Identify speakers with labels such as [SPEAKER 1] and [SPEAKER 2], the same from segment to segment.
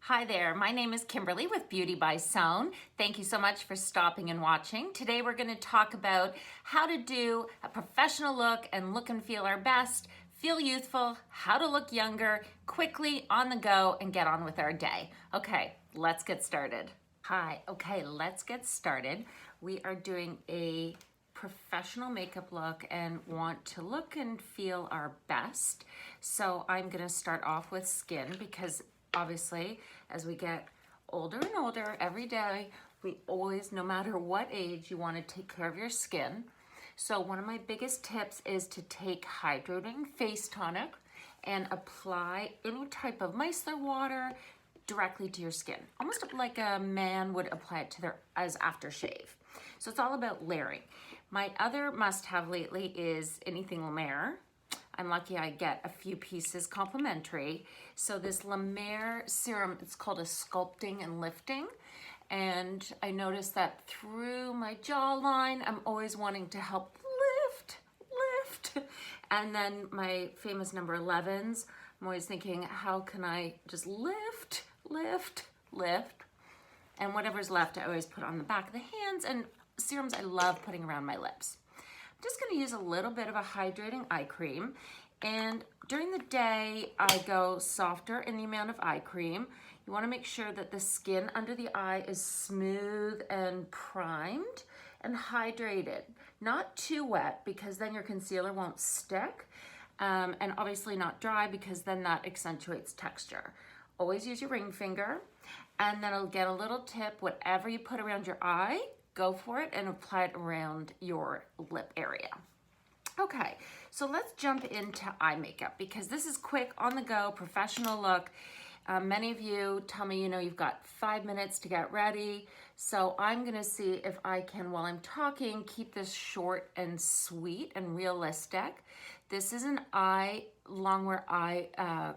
[SPEAKER 1] Hi there, my name is Kimberly with Beauty by Sewn. Thank you so much for stopping and watching. Today we're going to talk about how to do a professional look and look and feel our best, feel youthful, how to look younger, quickly on the go and get on with our day. Okay, let's get started. Let's get started. We are doing a professional makeup look and want to look and feel our best. So I'm going to start off with skin because obviously, as we get older and older every day, we always, no matter what age, you want to take care of your skin. So one of my biggest tips is to take hydrating face tonic and apply any type of micellar water directly to your skin, almost like a man would apply it to their as aftershave. So it's all about layering. My other must-have lately is anything La Mer. I'm lucky I get a few pieces complimentary. So this La Mer serum, it's called a Sculpting and Lifting. And I noticed that through my jawline, I'm always wanting to help lift. And then my famous number 11s, I'm always thinking, how can I just lift? And whatever's left, I always put on the back of the hands, and serums I love putting around my lips. I'm just gonna use a little bit of a hydrating eye cream, and during the day I go softer in the amount of eye cream. You wanna make sure that the skin under the eye is smooth and primed and hydrated. Not too wet because then your concealer won't stick, and obviously not dry because then that accentuates texture. Always use your ring finger, and then I'll get a little tip, whatever you put around your eye, go for it and apply it around your lip area. Okay, so let's jump into eye makeup because this is quick, on the go, professional look. Many of you tell me, you've got 5 minutes to get ready. So I'm gonna see if I can, while I'm talking, keep this short and sweet and realistic. This is an longwear eye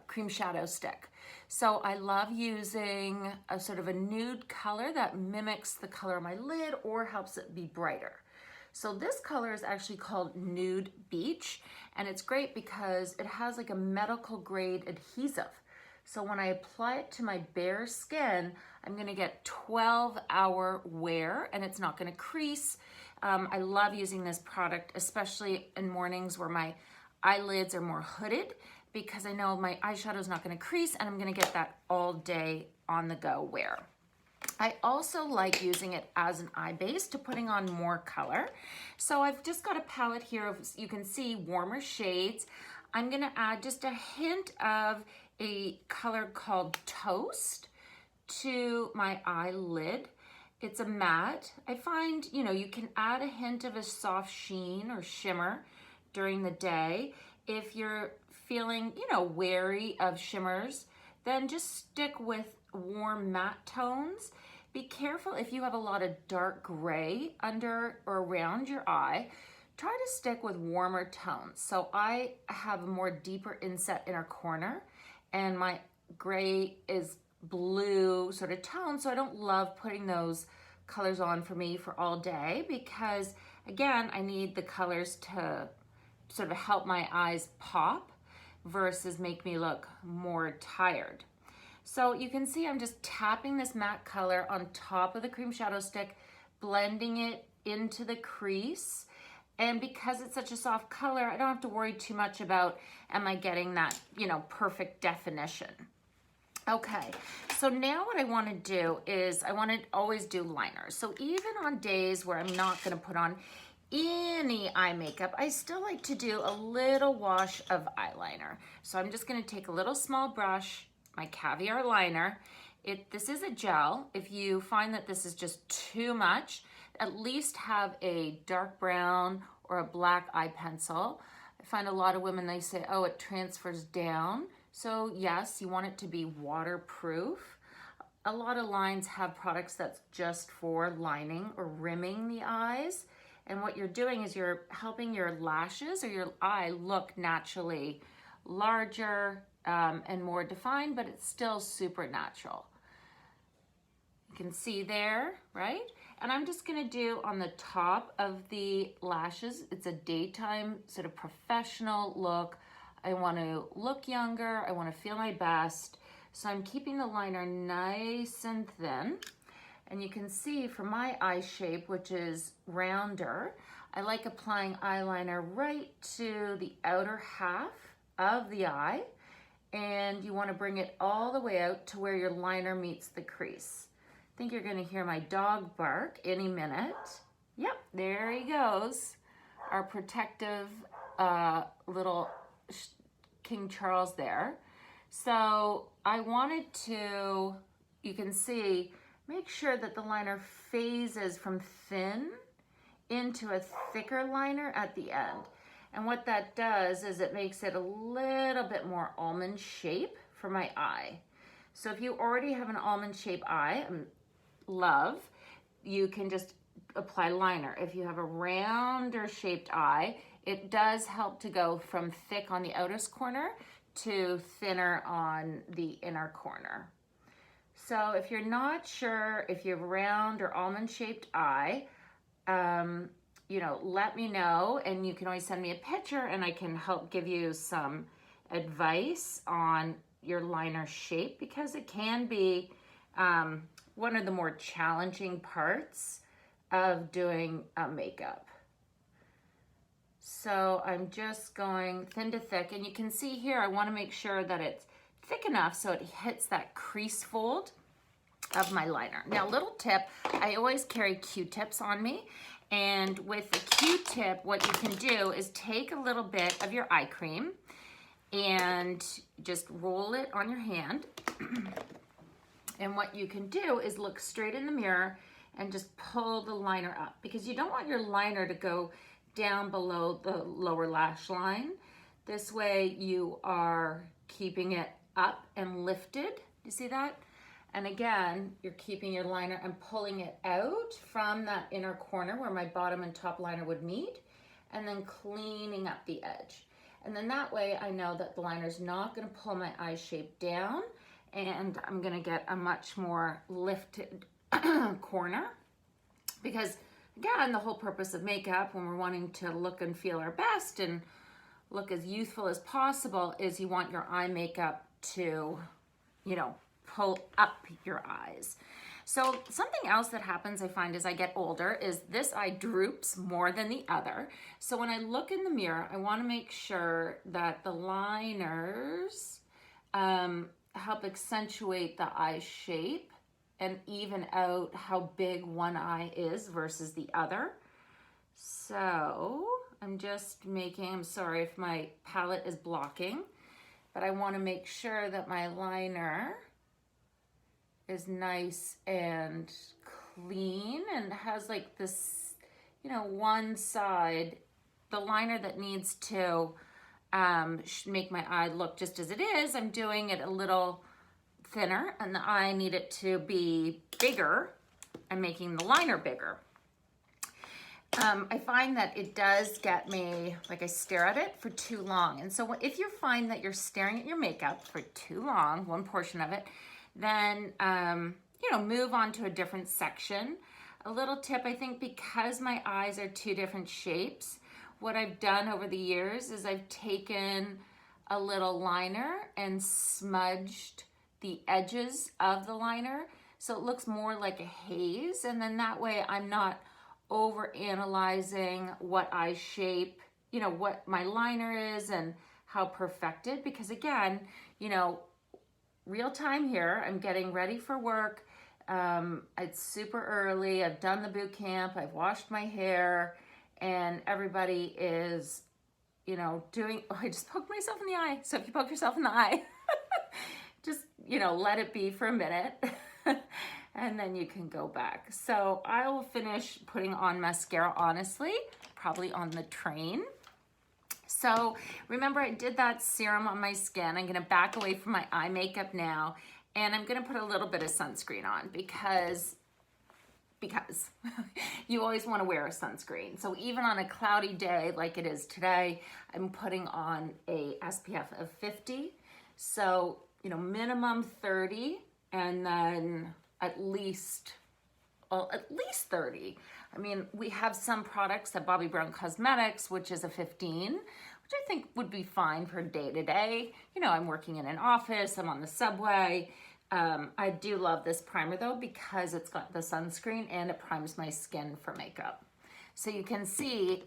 [SPEAKER 1] cream shadow stick. So I love using a sort of a nude color that mimics the color of my lid or helps it be brighter. So this color is actually called Nude Beige, and it's great because it has like a medical grade adhesive. So when I apply it to my bare skin, I'm gonna get 12-hour wear and it's not gonna crease. I love using this product, especially in mornings where my eyelids are more hooded, because I know my eyeshadow is not gonna crease and I'm gonna get that all day on the go wear. I also like using it as an eye base to putting on more color. So I've just got a palette here of, you can see, warmer shades. I'm gonna add just a hint of a color called Toast to my eyelid. It's a matte. I find, you can add a hint of a soft sheen or shimmer during the day. If you're feeling, wary of shimmers, then just stick with warm matte tones. Be careful if you have a lot of dark gray under or around your eye. Try to stick with warmer tones. So I have a more deeper inset inner corner, and my gray is blue sort of tone, so I don't love putting those colors on for me for all day because, again, I need the colors to sort of help my eyes pop versus make me look more tired. So you can see I'm just tapping this matte color on top of the cream shadow stick, blending it into the crease. And because it's such a soft color, I don't have to worry too much about, am I getting that, perfect definition. Okay, so now what I want to do is I want to always do liners. So even on days where I'm not going to put on any eye makeup, I still like to do a little wash of eyeliner. So I'm just going to take a little small brush, my Caviar liner. This is a gel. If you find that this is just too much, at least have a dark brown or a black eye pencil. I find a lot of women, they say, oh, it transfers down. So yes, you want it to be waterproof. A lot of lines have products that's just for lining or rimming the eyes. And what you're doing is you're helping your lashes or your eye look naturally larger and more defined, but it's still super natural. You can see there, right? And I'm just gonna do on the top of the lashes. It's a daytime sort of professional look. I want to look younger. I want to feel my best. So I'm keeping the liner nice and thin. And you can see for my eye shape, which is rounder, I like applying eyeliner right to the outer half of the eye. And you want to bring it all the way out to where your liner meets the crease. I think you're going to hear my dog bark any minute. Yep, there he goes. Our protective little King Charles there. So I wanted to, you can see, make sure that the liner phases from thin into a thicker liner at the end. And what that does is it makes it a little bit more almond shape for my eye. So if you already have an almond shape eye, love, you can just apply liner. If you have a rounder shaped eye, it does help to go from thick on the outermost corner to thinner on the inner corner. So if you're not sure if you have a round or almond shaped eye, you know, let me know, and you can always send me a picture and I can help give you some advice on your liner shape, because it can be one of the more challenging parts of doing makeup. So I'm just going thin to thick, and you can see here I want to make sure that it's thick enough so it hits that crease fold of my liner. Now, little tip, I always carry Q-tips on me, and with the Q-tip, what you can do is take a little bit of your eye cream and just roll it on your hand. And what you can do is look straight in the mirror and just pull the liner up, because you don't want your liner to go down below the lower lash line. This way you are keeping it up and lifted. You see that? And again, you're keeping your liner and pulling it out from that inner corner where my bottom and top liner would meet, and then cleaning up the edge. And then that way I know that the liner's not gonna pull my eye shape down, and I'm gonna get a much more lifted corner. Because again, the whole purpose of makeup when we're wanting to look and feel our best and look as youthful as possible is you want your eye makeup to, you know, pull up your eyes. So something else that happens, I find, as I get older is this eye droops more than the other. So when I look in the mirror, I want to make sure that the liners help accentuate the eye shape and even out how big one eye is versus the other. So I'm just making, I'm sorry if my palette is blocking, but I want to make sure that my liner is nice and clean and has like this, you know, one side, the liner that needs to make my eye look just as it is, I'm doing it a little thinner, and the eye need it to be bigger. I'm making the liner bigger. I find that it does get me, like I stare at it for too long. And so if you find that you're staring at your makeup for too long, one portion of it, then, you know, move on to a different section. A little tip, I think, because my eyes are two different shapes, what I've done over the years is I've taken a little liner and smudged the edges of the liner so it looks more like a haze, and then that way I'm not over analyzing what eye shape, you know, what my liner is and how perfected, because again, you know, real time here, I'm getting ready for work. It's super early, I've done the boot camp, I've washed my hair, and everybody is, you know, doing, oh, I just poked myself in the eye. So if you poke yourself in the eye, just, you know, let it be for a minute and then you can go back. So I will finish putting on mascara, honestly, probably on the train. So remember, I did that serum on my skin. I'm gonna back away from my eye makeup now, and I'm gonna put a little bit of sunscreen on because you always wanna wear a sunscreen. So even on a cloudy day like it is today, I'm putting on a SPF of 50. So, you know, minimum 30, and then at least 30. I mean, we have some products at Bobbi Brown Cosmetics, which is a 15, which I think would be fine for day to day. You know, I'm working in an office, I'm on the subway. I do love this primer though, because it's got the sunscreen and it primes my skin for makeup. So you can see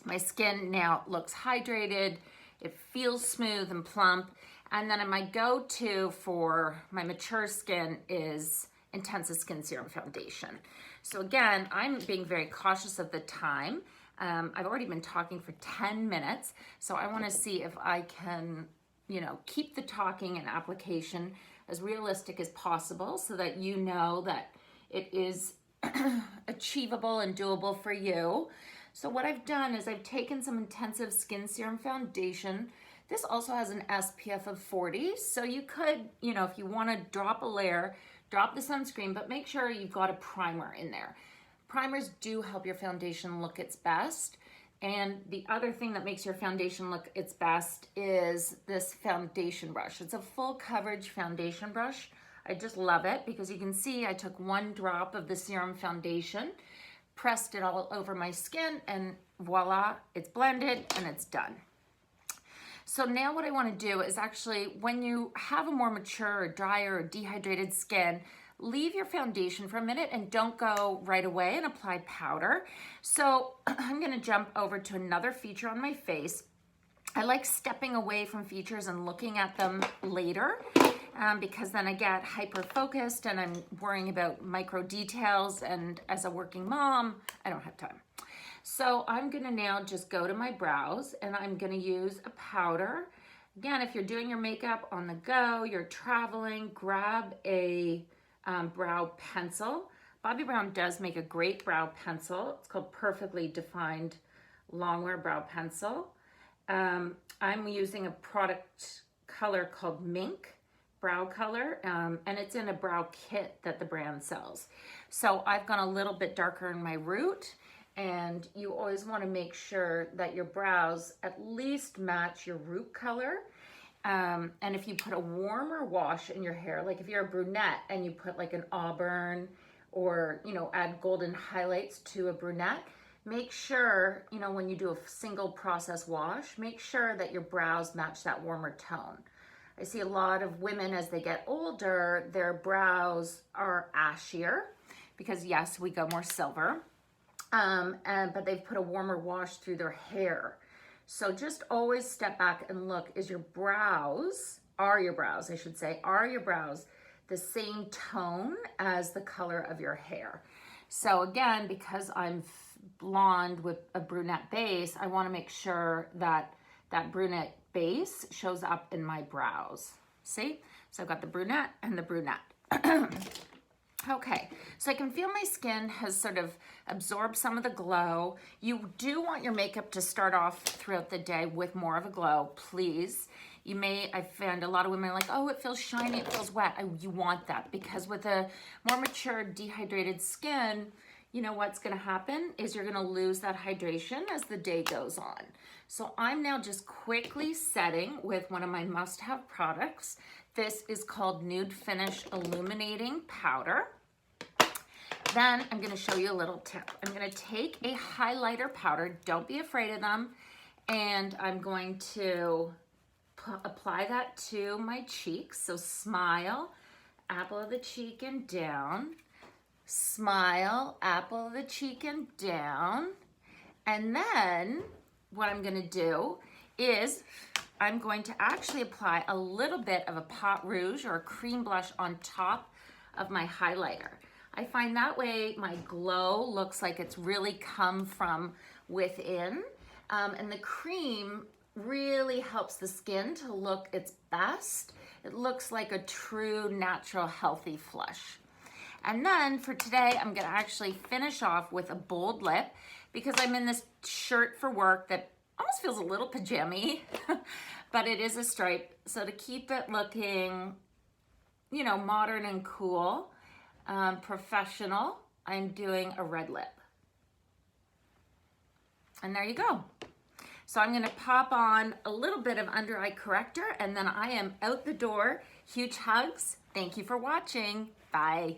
[SPEAKER 1] my skin now looks hydrated. It feels smooth and plump. And then my go-to for my mature skin is Intensive Skin Serum Foundation. So again, I'm being very cautious of the time. I've already been talking for 10 minutes, so I want to see if I can, you know, keep the talking and application as realistic as possible so that you know that it is achievable and doable for you. So what I've done is I've taken some Intensive Skin Serum Foundation. This also has an SPF of 40, so you could, you know, if you want to drop a layer, drop the sunscreen, but make sure you've got a primer in there. Primers do help your foundation look its best. And the other thing that makes your foundation look its best is this foundation brush. It's a full coverage foundation brush. I just love it because you can see I took 1 drop of the serum foundation, pressed it all over my skin, and voila, it's blended and it's done. So now what I want to do is actually, when you have a more mature or drier or dehydrated skin, leave your foundation for a minute and don't go right away and apply powder. So I'm going to jump over to another feature on my face. I like stepping away from features and looking at them later because then I get hyper focused and I'm worrying about micro details, and as a working mom, I don't have time. So I'm gonna now just go to my brows and I'm gonna use a powder. Again, if you're doing your makeup on the go, you're traveling, grab a brow pencil. Bobbi Brown does make a great brow pencil. It's called Perfectly Defined Longwear Brow Pencil. I'm using a product color called Mink Brow Color, and it's in a brow kit that the brand sells. So I've gone a little bit darker in my root, and you always want to make sure that your brows at least match your root color. And if you put a warmer wash in your hair, like if you're a brunette and you put like an auburn or, you know, add golden highlights to a brunette, make sure, you know, when you do a single process wash, make sure that your brows match that warmer tone. I see a lot of women as they get older, their brows are ashier because yes, we go more silver, but they've put a warmer wash through their hair. So just always step back and look, are your brows the same tone as the color of your hair? So again, because I'm blonde with a brunette base, I wanna make sure that that brunette base shows up in my brows. See? So I've got the brunette and the brunette. Okay, so I can feel my skin has sort of absorbed some of the glow. You do want your makeup to start off throughout the day with more of a glow, please. I found a lot of women are like, oh, it feels shiny, it feels wet. You want that because with a more mature, dehydrated skin, you know what's gonna happen is you're gonna lose that hydration as the day goes on. So I'm now just quickly setting with one of my must-have products. This is called Nude Finish Illuminating Powder. Then I'm gonna show you a little tip. I'm gonna take a highlighter powder, don't be afraid of them, and I'm going to apply that to my cheeks. So smile, apple of the cheek and down. Smile, apple of the cheek and down. And then what I'm gonna do is I'm going to actually apply a little bit of a pot rouge or a cream blush on top of my highlighter. I find that way my glow looks like it's really come from within. And the cream really helps the skin to look its best. It looks like a true, natural, healthy flush. And then for today, I'm gonna actually finish off with a bold lip because I'm in this shirt for work that almost feels a little pajama-y, but it is a stripe. So to keep it looking, you know, modern and cool, professional, I'm doing a red lip. And there you go. So I'm gonna pop on a little bit of under eye corrector and then I am out the door. Huge hugs. Thank you for watching. Bye.